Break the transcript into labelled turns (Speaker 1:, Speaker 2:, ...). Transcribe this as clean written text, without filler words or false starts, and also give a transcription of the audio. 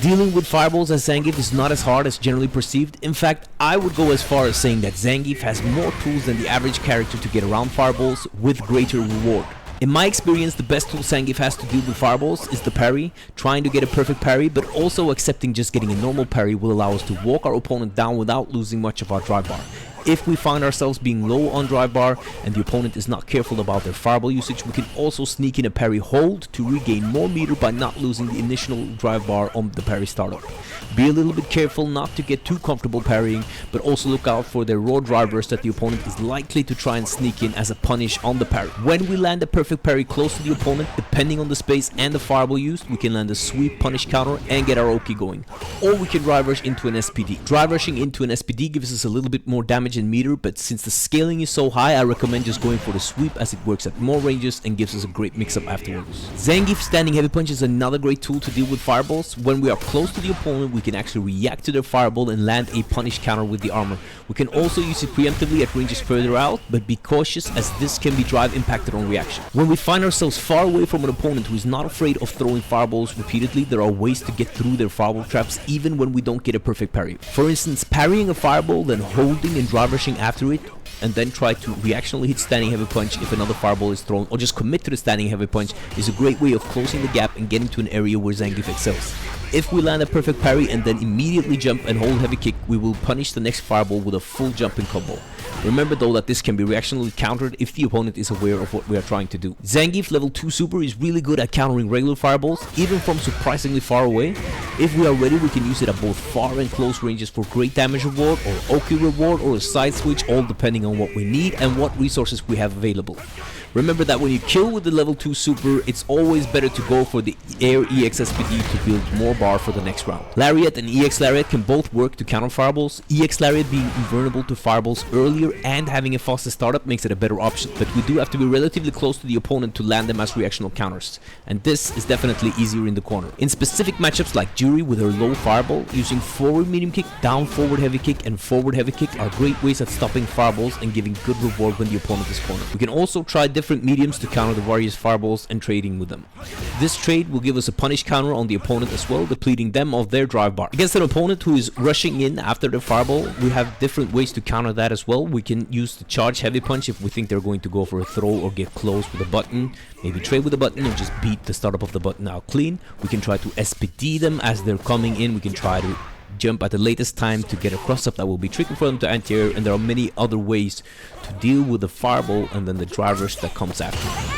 Speaker 1: Dealing with fireballs as Zangief is not as hard as generally perceived. In fact, I would go as far as saying that Zangief has more tools than the average character to get around fireballs with greater reward. In my experience, the best tool Zangief has to deal with fireballs is the parry, trying to get a perfect parry, but also accepting just getting a normal parry will allow us to walk our opponent down without losing much of our drive bar. If we find ourselves being low on drive bar and the opponent is not careful about their fireball usage, we can also sneak in a parry hold to regain more meter by not losing the initial drive bar on the parry startup. Be a little bit careful not to get too comfortable parrying, but also look out for their raw drivers that the opponent is likely to try and sneak in as a punish on the parry. When we land a perfect parry close to the opponent, depending on the space and the fireball used, we can land a sweep punish counter and get our Oki going. Or we can drive rush into an SPD. Drive rushing into an SPD gives us a little bit more damage in meter, but since the scaling is so high, I recommend just going for the sweep as it works at more ranges and gives us a great mix-up afterwards. Zangief standing heavy punch is another great tool to deal with fireballs. When we are close to the opponent, we can actually react to their fireball and land a punish counter with the armor. We can also use it preemptively at ranges further out, but be cautious as this can be drive impacted on reaction. When we find ourselves far away from an opponent who is not afraid of throwing fireballs repeatedly, there are ways to get through their fireball traps even when we don't get a perfect parry. For instance, parrying a fireball, then holding and drive rushing after it, and then try to reactionally hit standing heavy punch if another fireball is thrown, or just commit to the standing heavy punch is a great way of closing the gap and getting to an area where Zangief excels. If we land a perfect parry and then immediately jump and hold heavy kick, we will punish the next fireball with a full jumping combo. Remember though that this can be reactionally countered if the opponent is aware of what we are trying to do. Zangief level 2 super is really good at countering regular fireballs, even from surprisingly far away. If we are ready, we can use it at both far and close ranges for great damage reward, or Oki reward, or a side switch, all depending on what we need and what resources we have available. Remember that when you kill with the level 2 super, it's always better to go for the Air EX SPD to build more bar for the next round. Lariat and EX Lariat can both work to counter fireballs. EX Lariat being invulnerable to fireballs earlier and having a faster startup makes it a better option, but we do have to be relatively close to the opponent to land them as reactional counters, and this is definitely easier in the corner. In specific matchups like Jury with her low fireball, using forward medium kick, down forward heavy kick and forward heavy kick are great ways at stopping fireballs and giving good reward when the opponent is cornered. We can also try different mediums to counter the various fireballs and trading with them. This trade will give us a punish counter on the opponent as well, depleting them of their drive bar. Against an opponent who is rushing in after the fireball, we have different ways to counter that as well. We can use the charge heavy punch if we think they're going to go for a throw or get close with a button. Maybe trade with the button and just beat the startup of the button out clean. We can try to SPD them as they're coming in. We can try to jump at the latest time to get a cross-up that will be tricky for them to anti-air, and there are many other ways to deal with the fireball and then the drive rush that comes after.